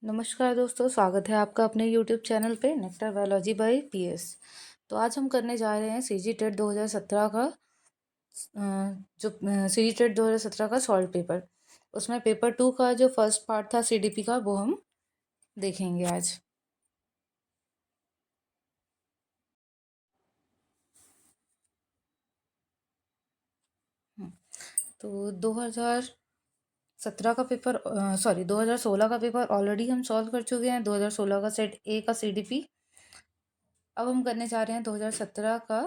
नमस्कार दोस्तों, स्वागत है आपका अपने यूट्यूब चैनल पे नेक्टर बायोलॉजी बाय पीएस। तो आज हम करने जा रहे हैं सीजी टेट 2017 का जो सीजी टेट 2017 का सॉल्व पेपर। उसमें पेपर 2 का जो फर्स्ट पार्ट था सीडीपी का, वो हम देखेंगे आज। तो 2017 का पेपर 2016 का पेपर ऑलरेडी हम सॉल्व कर चुके हैं। 2016 का सेट ए का सीडीपी। अब हम करने जा रहे हैं 2017 का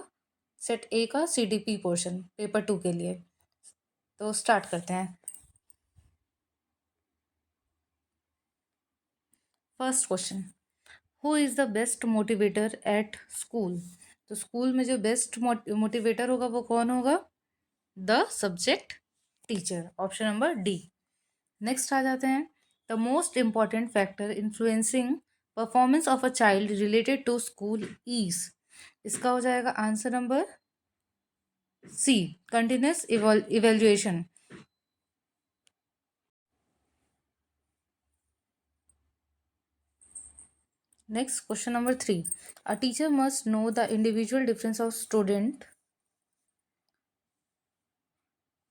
सेट ए का सीडीपी पोर्शन पेपर 2 के लिए। तो स्टार्ट करते हैं। First question, who is the best motivator at school? तो स्कूल में जो बेस्ट मोटिवेटर होगा वो कौन होगा? The subject teacher, option number D. Next आ जाते हैं, the most important factor influencing performance of a child related to school is. इसका हो जाएगा answer number C, continuous evaluation. Next, question number 3. A teacher must know the individual difference of student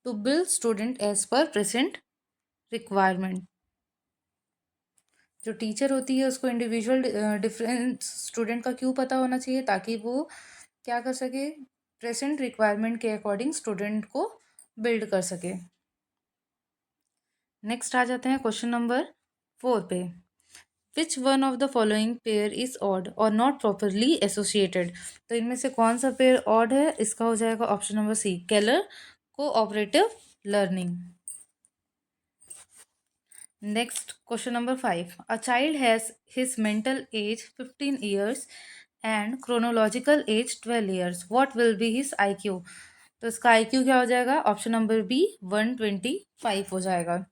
to build student as per present requirement. जो teacher होती है उसको individual difference student का क्यों पता होना चाहिए, ताकि वो क्या कर सके, प्रेजेंट रिक्वायरमेंट के अकॉर्डिंग स्टूडेंट को बिल्ड कर सके। नेक्स्ट आ जाते हैं क्वेश्चन नंबर 4 पे। विच one of the following pair is odd और नॉट प्रॉपरली एसोसिएटेड? तो इनमें से कौन सा पेयर ऑड है? इसका हो जाएगा option number C, Keller cooperative learning. Next question number 5, a child has his mental age 15 years and chronological age 12 years, what will be his IQ? तो इसका IQ क्या हो जाएगा? ऑप्शन नंबर बी 125 हो जाएगा।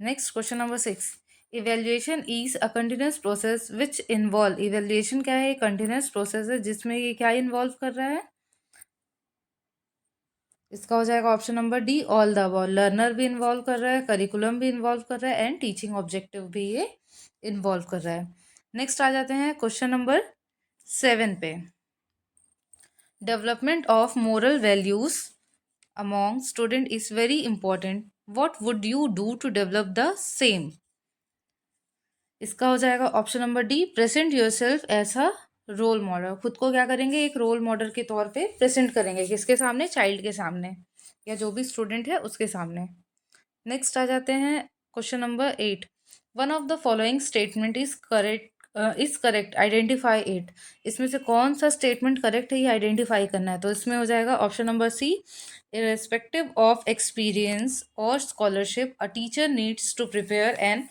Next question number 6, evaluation is a continuous process which involve. Evaluation क्या है? Continuous process है जिसमें ये क्या इन्वॉल्व कर रहा है? इसका हो जाएगा option number D, all the above. Learner भी इन्वॉल्व कर रहा है, करिकुलम भी इन्वॉल्व कर रहा है एंड टीचिंग ऑब्जेक्टिव भी ये इन्वॉल्व कर रहा है। नेक्स्ट आ जाते हैं क्वेश्चन नंबर 7 पे। Development of moral values among student is very important, what would you do to develop the same? इसका हो जाएगा option number D, present yourself as a role model. खुद को क्या करेंगे? एक रोल मॉडल के तौर पे प्रेजेंट करेंगे। किसके सामने? चाइल्ड के सामने, या जो भी स्टूडेंट है उसके सामने। नेक्स्ट आ जाते हैं question number 8, one of the following statement is correct, identify it. इसमें से कौन सा स्टेटमेंट करेक्ट है, ये आइडेंटिफाई करना है। तो इसमें हो जाएगा option number C, irrespective of experience और scholarship a teacher needs to prepare and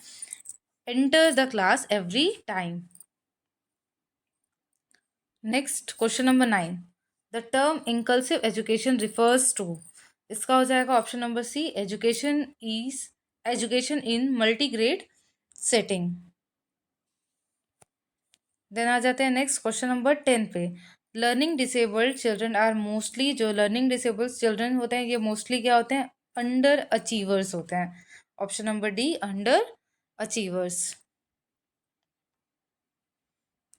enter the class every time. Next, question number 9. The term inclusive education refers to. इसका हो जाएगा option number C, education in multigrade setting. Then आ जाते हैं next question number 10 पे। Learning disabled children are mostly, जो learning disabled children होते हैं ये मोस्टली क्या होते हैं? अंडर अचीवर्स होते हैं। Option number D, underachievers.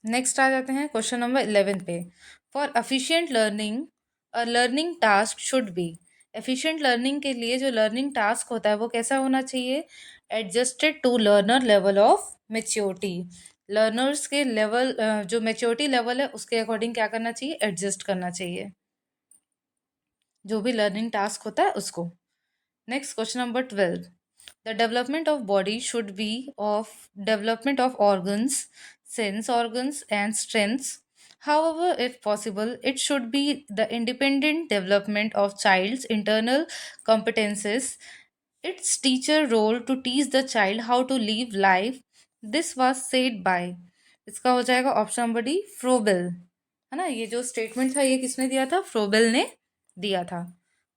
Next आ जाते हैं क्वेश्चन नंबर 11 पे। For efficient learning a learning task should be. Efficient learning के लिए जो लर्निंग टास्क होता है वो कैसा होना चाहिए? Adjusted to learner level of maturity. Learners के लेवल, जो मेच्योरिटी लेवल है उसके अकॉर्डिंग क्या करना चाहिए? एडजस्ट करना चाहिए जो भी लर्निंग टास्क होता है उसको। Next question number 12, the development of body should be of development of organs, sense organs and strengths. However, if possible, it should be the independent development of child's internal competences. Its teacher role to teach the child how to live life. This was said by. इसका हो जाएगा option number D, Froebel. है ना, ये जो statement था ये किसने दिया था? फ्रोबेल ने दिया था।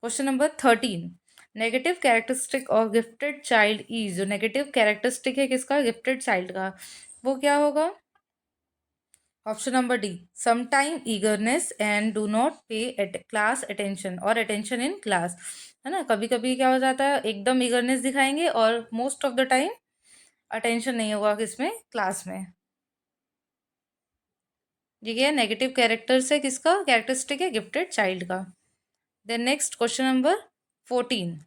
Question number 13, negative characteristic of gifted child is. जो नेगेटिव कैरेक्टरिस्टिक है किसका? गिफ्टेड चाइल्ड का, वो क्या होगा? Option number D, sometime eagerness and do not पे क्लास अटेंशन और अटेंशन इन क्लास। है ना, कभी कभी क्या हो जाता है, एकदम ईगरनेस दिखाएंगे और most of the time attention नहीं होगा किसमें, क्लास में। ये क्या है, नेगेटिव कैरेक्टर्स है किसका, कैरेक्टरिस्टिक है गिफ्टेड चाइल्ड का। Then next question number 14,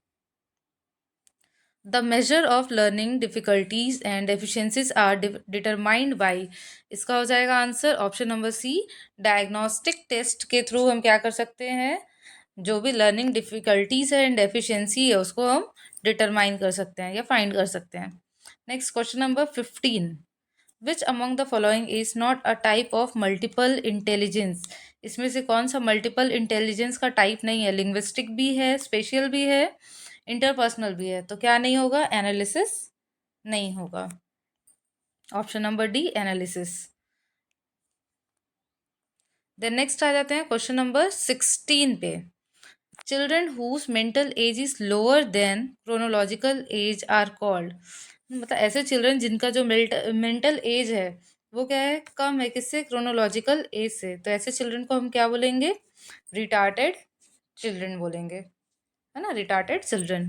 the measure of learning difficulties and efficiencies are determined by, इसका हो जाएगा answer option number C, diagnostic test के थ्रू हम क्या कर सकते हैं, जो भी लर्निंग डिफिकल्टीज है एंड एफिशिएंसी है उसको हम डिटरमाइन कर सकते हैं या फाइंड कर सकते हैं। Next question number 15, which among the following is not a type of multiple intelligence, इसमें से कौन सा मल्टीपल इंटेलिजेंस का टाइप नहीं है, लिंग्विस्टिक भी है, स्पेशियल भी है, इंटरपर्सनल भी है, तो क्या नहीं होगा, एनालिसिस नहीं होगा, option number D analysis. Then next आ जाते हैं क्वेश्चन नंबर 16 पे, children whose mental age is lower than chronological age are called, मतलब ऐसे चिल्ड्रन जिनका जो मेंटल एज है वो क्या है, कम है किससे, क्रोनोलॉजिकल एज से, तो ऐसे चिल्ड्रन को हम क्या बोलेंगे, रिटार्टेड चिल्ड्रन बोलेंगे, है ना, retarded children.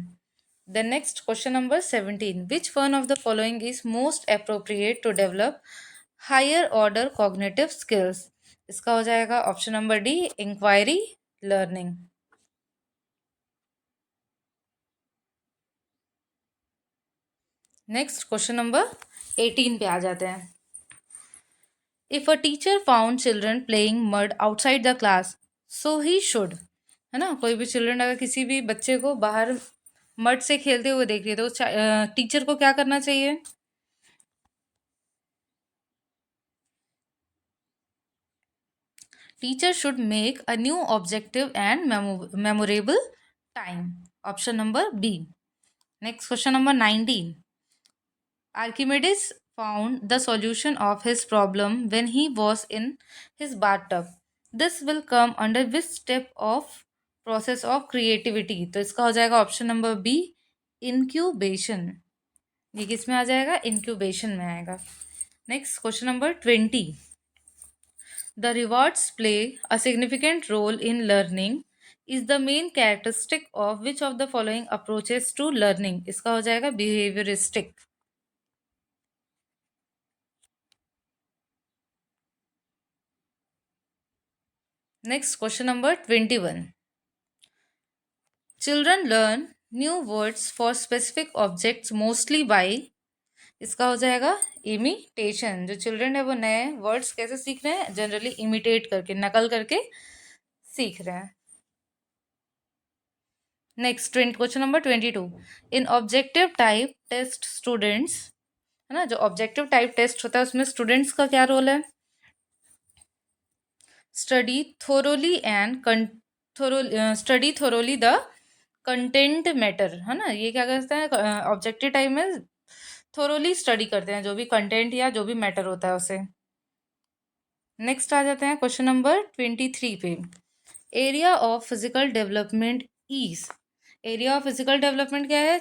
Then next question number 17, which one of the following is most appropriate to develop higher order cognitive skills, इसका हो जाएगा option number D, inquiry learning. Next question number 18 पे आ जाते हैं, if a teacher found children playing mud outside the class so he should, है ना, कोई भी चिल्ड्रन अगर किसी भी बच्चे को बाहर मड से खेलते हुए देख रही है तो टीचर को क्या करना चाहिए, teacher should make a new objective and memorable time, option number B. Next question number 19, Archimedes found the solution of his problem when he was in his bathtub. This will come under which step of process of creativity? तो इसका हो जाएगा option number B, incubation. ये किस में आ जाएगा, incubation में आएगा। Next question number 20, the rewards play a significant role in learning is the main characteristic of which of the following approaches to learning, इसका हो जाएगा behavioristic. Next question number 21, children learn new words for specific objects mostly by, इसका हो जाएगा imitation, जो children है वो नए वर्ड्स कैसे सीख रहे हैं, जनरली इमिटेट करके, नकल करके सीख रहे हैं। नेक्स्ट क्वेश्चन नंबर 22, इन ऑब्जेक्टिव टाइप टेस्ट स्टूडेंट्स, है ना, जो ऑब्जेक्टिव टाइप टेस्ट होता है उसमें स्टूडेंट्स का क्या रोल है, study thoroughly and study thoroughly the content matter, है ना, ये क्या करते हैं ऑब्जेक्टिव टाइप में, थोरोली स्टडी करते हैं जो भी कंटेंट या जो भी मैटर होता है उसे। नेक्स्ट आ जाते हैं क्वेश्चन नंबर 23 पे, area of physical development is, area of physical development क्या है,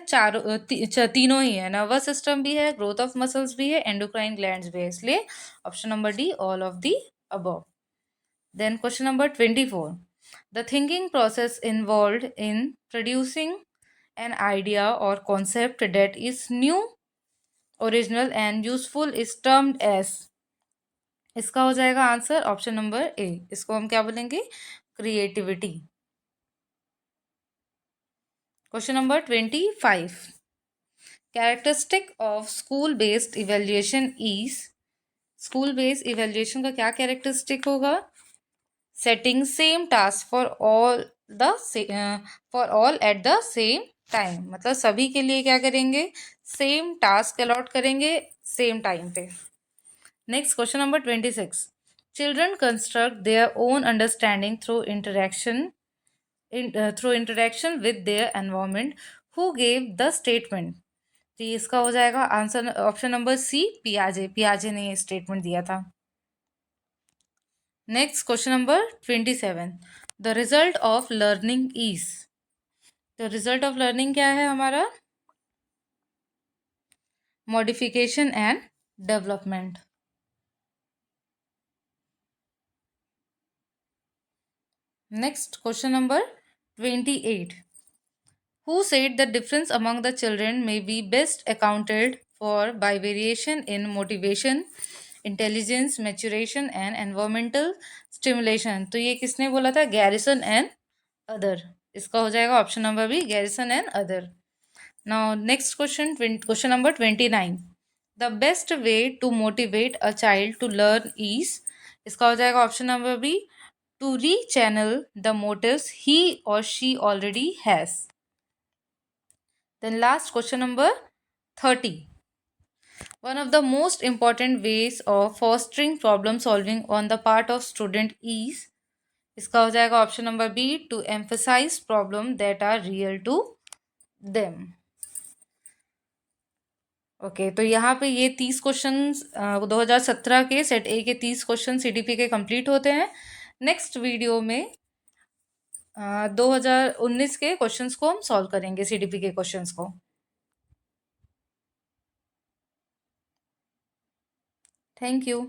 तीनों ही है, नर्वस सिस्टम भी है, ग्रोथ ऑफ मसल्स भी है, एंडोक्राइन ग्लैंड्स भी है, इसलिए option number D, all of the above. Then question number 24, the thinking process involve in producing an idea or concept that is new, original and useful is termed as, इसका हो जाएगा answer option number A, इसको हम क्या बोलेंगे, creativity. Question number 25, characteristic of school based evaluation is, school based evaluation का क्या characteristic होगा, setting same task for all at the same time, मतलब सभी के लिए क्या करेंगे, सेम टास्क अलॉट करेंगे सेम टाइम पे। Next question number 26, children construct their own understanding through interaction with their environment, who gave the statement, तो इसका हो जाएगा आंसर ऑप्शन नंबर सी, पियाजे, पियाजे ने ये स्टेटमेंट दिया था। Next question number 27, the result of learning is, तो रिजल्ट ऑफ लर्निंग क्या है हमारा, modification and development. Next question number 28, who said the difference among the children may be best accounted for by variation in motivation, intelligence, maturation and environmental stimulation. तो ये किसने बोला था? Garrison and other. इसका हो जाएगा option number B, Garrison and other. Now next question, question number 29। The best way to motivate a child to learn is, इसका हो जाएगा option number B, to rechannel the motives he और she already has. Then last question number 30. One of the most important ways of fostering problem solving on the part of student is, इसका हो जाएगा option number B, to emphasize problem that are real to them. Okay, तो यहाँ पे ये 30 question 2017 के set ए के 30 question CDP के कंप्लीट होते हैं। नेक्स्ट वीडियो में 2019 के क्वेश्चंस को हम सॉल्व करेंगे, सीडीपी के क्वेश्चंस को। Thank you.